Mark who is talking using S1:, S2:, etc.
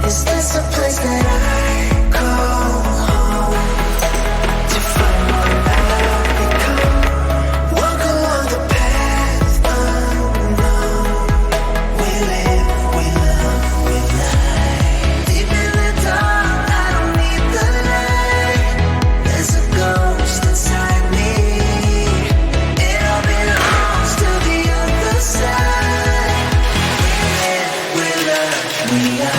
S1: Is this a place that I call home? To find what I've become. Walk along the path unknown. We live, we love, we lie. Deep in the dark, I don't need the light. There's a ghost inside me. It all belongs to the other side. We live, we love, we lie.